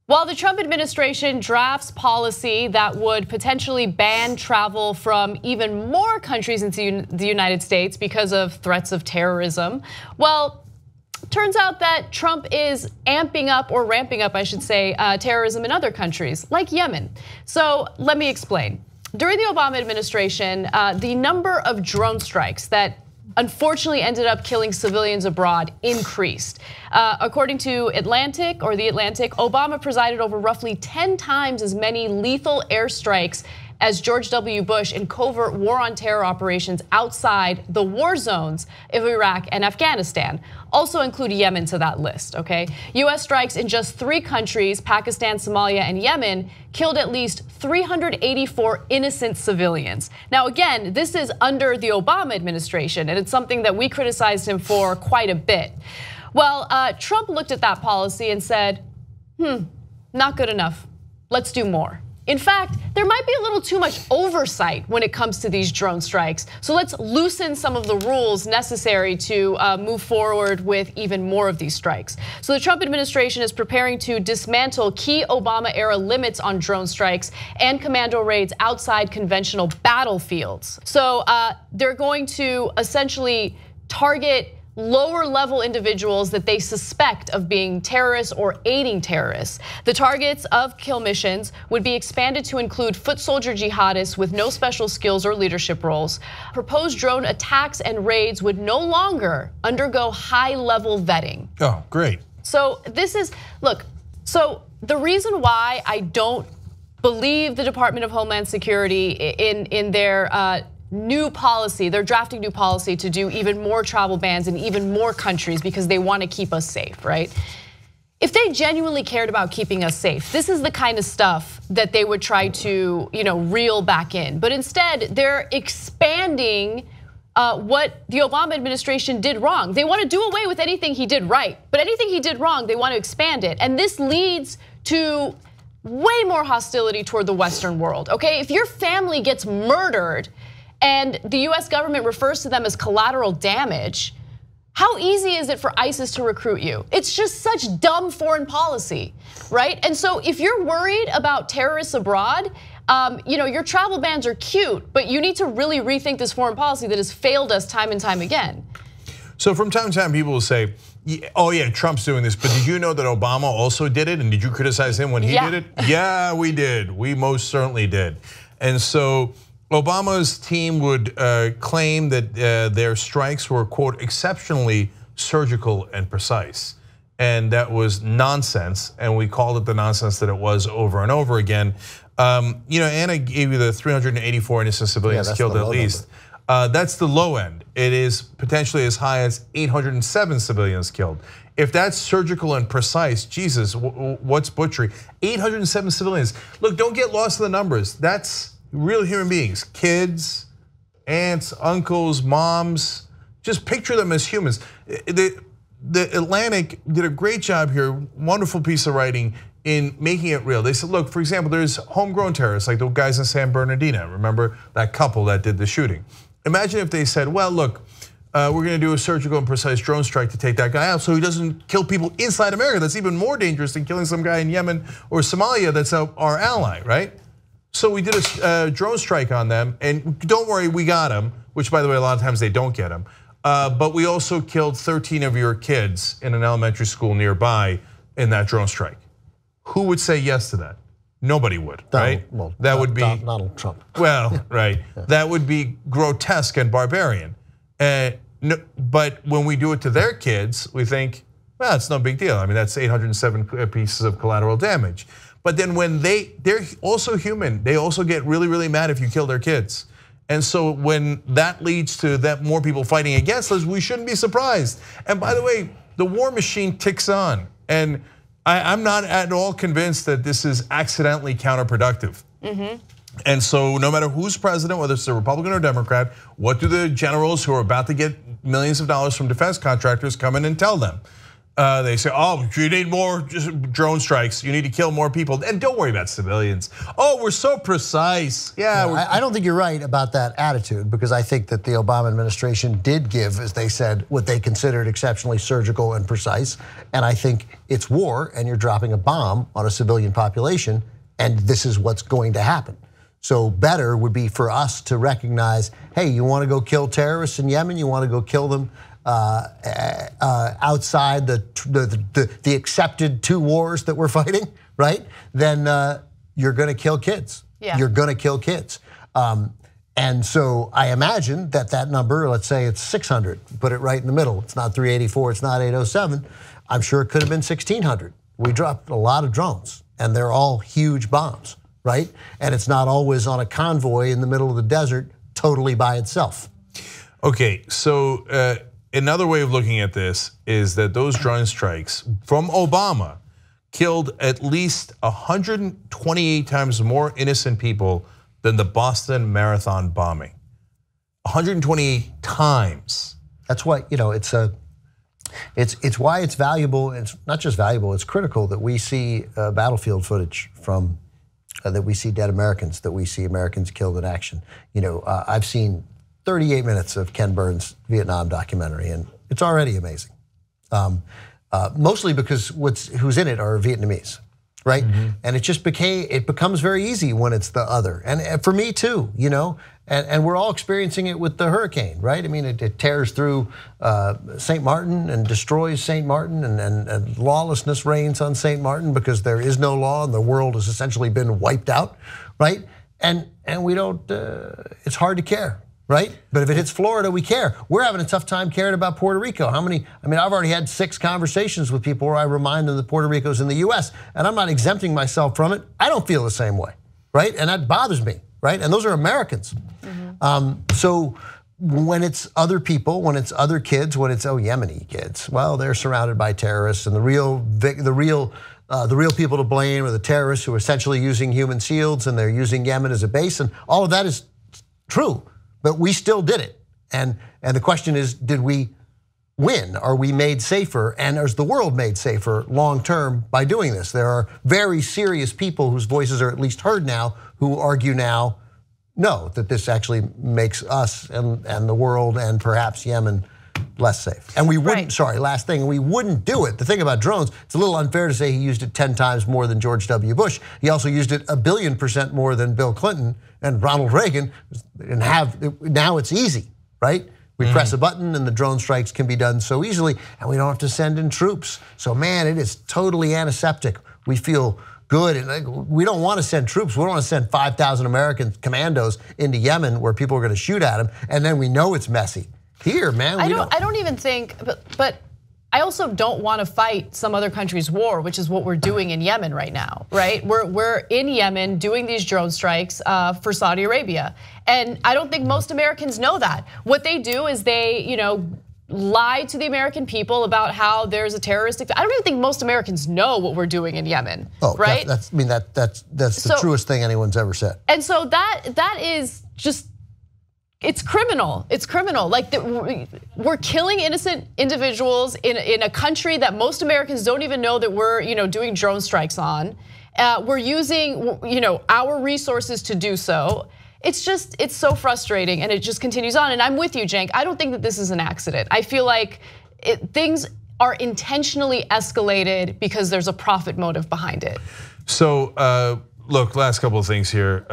While the Trump administration drafts policy that would potentially ban travel from even more countries into the United States because of threats of terrorism, well, turns out that Trump is amping up, or ramping up, I should say, terrorism in other countries like Yemen. So let me explain. During the Obama administration, the number of drone strikes that unfortunately ended up killing civilians abroad increased. According to The Atlantic, Obama presided over roughly 10 times as many lethal airstrikes as George W. Bush in covert war on terror operations outside the war zones of Iraq and Afghanistan. Also include Yemen to that list, okay? US strikes in just 3 countries, Pakistan, Somalia, and Yemen, killed at least 384 innocent civilians. Now again, this is under the Obama administration, and it's something that we criticized him for quite a bit. Well, Trump looked at that policy and said, not good enough, let's do more. In fact, there might be a little too much oversight when it comes to these drone strikes. So let's loosen some of the rules necessary to move forward with even more of these strikes. So the Trump administration is preparing to dismantle key Obama-era limits on drone strikes and commando raids outside conventional battlefields. So they're going to essentially target lower level individuals that they suspect of being terrorists or aiding terrorists. The targets of kill missions would be expanded to include foot soldier jihadists with no special skills or leadership roles. Proposed drone attacks and raids would no longer undergo high level vetting. Oh, great. So this is, look, so the reason why I don't believe the Department of Homeland Security in their new policy, they're drafting new policy to do even more travel bans in even more countries because they want to keep us safe, right? If they genuinely cared about keeping us safe, this is the kind of stuff that they would try to, reel back in. But instead, they're expanding what the Obama administration did wrong. They want to do away with anything he did right, but anything he did wrong, they want to expand it. And this leads to way more hostility toward the Western world, okay? If your family gets murdered and the US government refers to them as collateral damage, how easy is it for ISIS to recruit you? It's just such dumb foreign policy, right? And so if you're worried about terrorists abroad, your travel bans are cute, but you need to really rethink this foreign policy that has failed us time and time again. So from time to time, people will say, oh yeah, Trump's doing this, but did you know that Obama also did it? And did you criticize him when he did it? Yeah, we did, we most certainly did. And so Obama's team would claim that their strikes were, quote, exceptionally surgical and precise. And that was nonsense, and we called it the nonsense that it was over and over again. Anna gave you the 384 innocent civilians killed at least. That's the low end. It is potentially as high as 807 civilians killed. If that's surgical and precise, Jesus, what's butchery? 807 civilians. Look, don't get lost in the numbers. That's real human beings, kids, aunts, uncles, moms. Just picture them as humans. The Atlantic did a great job here, wonderful piece of writing in making it real. They said, look, for example, there's homegrown terrorists like the guys in San Bernardino. Remember that couple that did the shooting? Imagine if they said, well, look, we're gonna do a surgical and precise drone strike to take that guy out so he doesn't kill people inside America. That's even more dangerous than killing some guy in Yemen or Somalia that's our ally, right? So we did a drone strike on them, and don't worry, we got them, which by the way, a lot of times they don't get them. But we also killed 13 of your kids in an elementary school nearby in that drone strike. Who would say yes to that? Nobody would, right? Well, that would be Donald Trump. Well, right, that would be grotesque and barbarian. But when we do it to their kids, we think, well, it's no big deal. I mean, that's 807 pieces of collateral damage. But then when they're also human, they also get really, really mad if you kill their kids. And so when that leads to that more people fighting against us, we shouldn't be surprised. And by the way, the war machine ticks on. And I'm not at all convinced that this is accidentally counterproductive. And so no matter who's president, whether it's a Republican or Democrat, what do the generals who are about to get millions of dollars from defense contractors come in and tell them? They say, oh, you need more drone strikes. You need to kill more people. And don't worry about civilians. Oh, we're so precise. Yeah. I don't think you're right about that attitude, because I think that the Obama administration did give, as they said, what they considered exceptionally surgical and precise. And I think it's war, and you're dropping a bomb on a civilian population, and this is what's going to happen. So better would be for us to recognize, hey, you want to go kill terrorists in Yemen? You want to go kill them outside the accepted 2 wars that we're fighting, right? Then you're going to kill kids. Yeah. You're going to kill kids. And so I imagine that number, let's say it's 600, put it right in the middle. It's not 384, it's not 807. I'm sure it could have been 1,600. We dropped a lot of drones, and they're all huge bombs, right? And it's not always on a convoy in the middle of the desert, totally by itself. Okay, so another way of looking at this is that those drone strikes from Obama killed at least 128 times more innocent people than the Boston Marathon bombing. 128 times. That's why, it's why it's valuable. It's not just valuable, it's critical that we see battlefield footage from, that we see dead Americans, that we see Americans killed in action. I've seen 38 minutes of Ken Burns' Vietnam documentary, and it's already amazing. Mostly because who's in it are Vietnamese, right? Mm-hmm. And it becomes very easy when it's the other. And for me too, and we're all experiencing it with the hurricane, right? I mean, it tears through St. Martin and destroys St. Martin, and lawlessness reigns on St. Martin because there is no law and the world has essentially been wiped out, right? And we don't, it's hard to care. Right? But if it hits Florida, we care. We're having a tough time caring about Puerto Rico. I've already had 6 conversations with people where I remind them that Puerto Rico's in the US, and I'm not exempting myself from it. I don't feel the same way, right? And that bothers me, right? And those are Americans. Mm-hmm. So when it's other people, when it's other kids, when it's Yemeni kids, well, they're surrounded by terrorists, and the real people to blame are the terrorists who are essentially using human shields, and they're using Yemen as a base, and all of that is true. But we still did it. And the question is, did we win? Are we made safer? And is the world made safer long term by doing this? There are very serious people whose voices are at least heard now who argue now, no, that this actually makes us and the world and perhaps Yemen less safe. And we wouldn't, last thing, we wouldn't do it. The thing about drones, it's a little unfair to say he used it 10 times more than George W. Bush. He also used it 1 billion% more than Bill Clinton and Ronald Reagan, and now it's easy, right? We press a button and the drone strikes can be done so easily, and we don't have to send in troops. So man, it is totally antiseptic. We feel good, and we don't want to send troops. We don't want to send 5,000 American commandos into Yemen where people are going to shoot at them, and then we know it's messy. Here, man, I don't even think, but I also don't want to fight some other country's war, which is what we're doing in Yemen right now, right? We're in Yemen doing these drone strikes for Saudi Arabia, and I don't think most Americans know that. What they do is they, lie to the American people about how there's a terroristic. I don't even think most Americans know what we're doing in Yemen, right? That's the truest thing anyone's ever said. And so that is just. It's criminal. It's criminal. Like we're killing innocent individuals in a country that most Americans don't even know that we're doing drone strikes on. We're using our resources to do so. It's so frustrating, and it just continues on. And I'm with you, Cenk. I don't think that this is an accident. I feel like things are intentionally escalated because there's a profit motive behind it. So look, last couple of things here.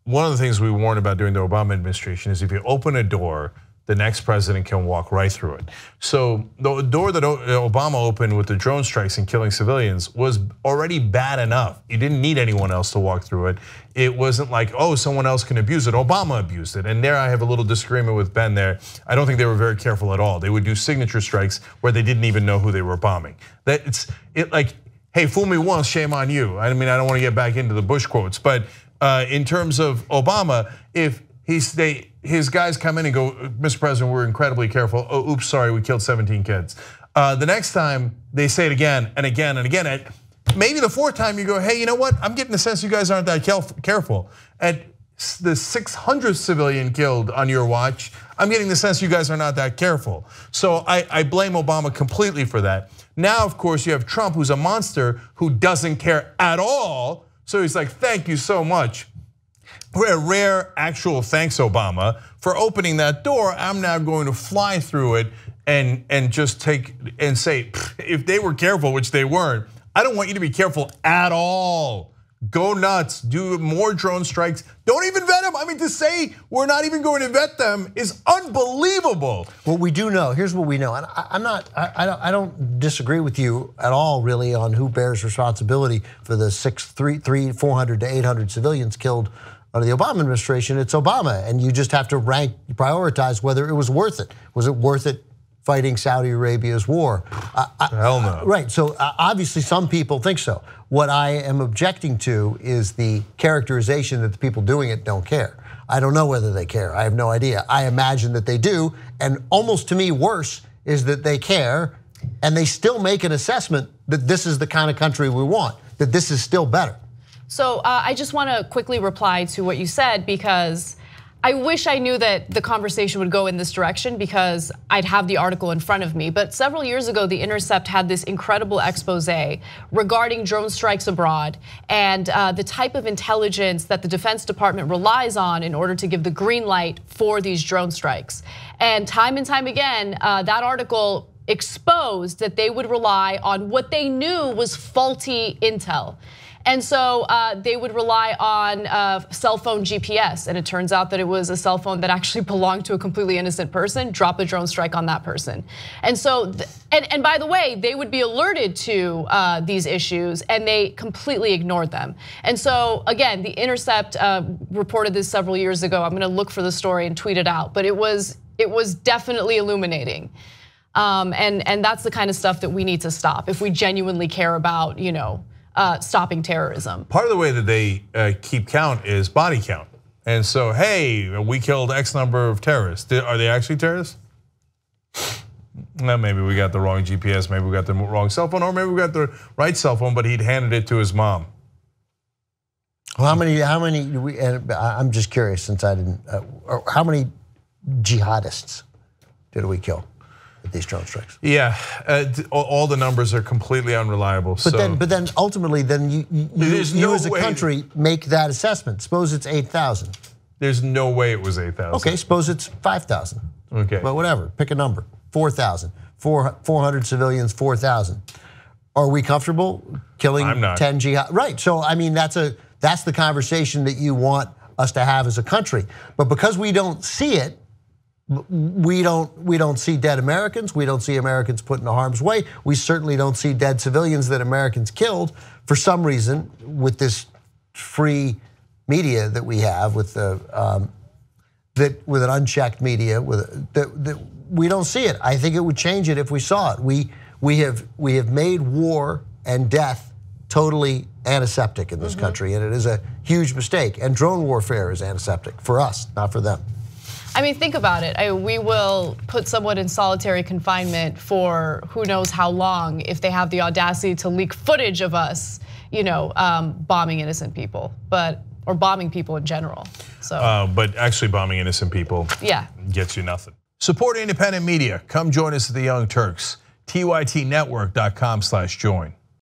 One of the things we warned about during the Obama administration is if you open a door, the next president can walk right through it. So the door that Obama opened with the drone strikes and killing civilians was already bad enough. You didn't need anyone else to walk through it. It wasn't like, oh, someone else can abuse it. Obama abused it. And there I have a little disagreement with Ben there. I don't think they were very careful at all. They would do signature strikes where they didn't even know who they were bombing. Hey, fool me once, shame on you. I mean, I don't want to get back into the Bush quotes, but in terms of Obama, if his guys come in and go, Mr. President, we're incredibly careful. Oh, oops, sorry, we killed 17 kids. The next time they say it again and again and again. Maybe the 4th time you go, hey, you know what? I'm getting the sense you guys aren't that careful. At the 600th civilian killed on your watch, I'm getting the sense you guys are not that careful. So I blame Obama completely for that. Now, of course, you have Trump, who's a monster, who doesn't care at all. So he's like, thank you so much. A rare actual thanks, Obama, for opening that door. I'm now going to fly through it and just take and say, if they were careful, which they weren't, I don't want you to be careful at all. Go nuts, do more drone strikes. Don't even vet them. I mean, to say we're not even going to vet them is unbelievable. What we do know, here's what we know, and I don't disagree with you at all, really, on who bears responsibility for the 400 to 800 civilians killed under the Obama administration. It's Obama, and you just have to prioritize whether it was worth it. Was it worth it fighting Saudi Arabia's war? Hell no. Right, so obviously some people think so. What I am objecting to is the characterization that the people doing it don't care. I don't know whether they care, I have no idea. I imagine that they do, and almost to me worse is that they care and they still make an assessment that this is the kind of country we want, that this is still better. So I just want to quickly reply to what you said, because I wish I knew that the conversation would go in this direction, because I'd have the article in front of me. But several years ago, The Intercept had this incredible expose regarding drone strikes abroad and the type of intelligence that the Defense Department relies on in order to give the green light for these drone strikes. And time again, that article exposed that they would rely on what they knew was faulty intel. And so they would rely on cell phone GPS, and it turns out that it was a cell phone that actually belonged to a completely innocent person. Drop a drone strike on that person. And so, and by the way, they would be alerted to these issues, and they completely ignored them. And so, again, The Intercept reported this several years ago. I'm going to look for the story and tweet it out, but it was definitely illuminating. And that's the kind of stuff that we need to stop if we genuinely care about, stopping terrorism. Part of the way that they keep count is body count. And so, hey, we killed X number of terrorists. Are they actually terrorists? Well, maybe we got the wrong GPS, maybe we got the wrong cell phone, or maybe we got the right cell phone, but he'd handed it to his mom. Well, how many, and I'm just curious, since I didn't, how many jihadists did we kill with these drone strikes? Yeah, all the numbers are completely unreliable. But then ultimately, you as a country make that assessment. Suppose it's 8,000. There's no way it was 8,000. Okay, suppose it's 5,000. Okay. But whatever, pick a number. 4,000. 400 civilians, 4,000. Are we comfortable killing 10 jihad? Right. So I mean, that's the conversation that you want us to have as a country. But because we don't see it, we don't see dead Americans. We don't see Americans put into harm's way. We certainly don't see dead civilians that Americans killed. For some reason, with this free media that we have, with an unchecked media, we don't see it. I think it would change it if we saw it. We have made war and death totally antiseptic in this country, and it is a huge mistake. And drone warfare is antiseptic for us, not for them. I mean, think about it. We will put someone in solitary confinement for who knows how long if they have the audacity to leak footage of us, bombing innocent people, or bombing people in general. So, but actually bombing innocent people, gets you nothing. Support independent media. Come join us at the Young Turks. TYTnetwork.com/join.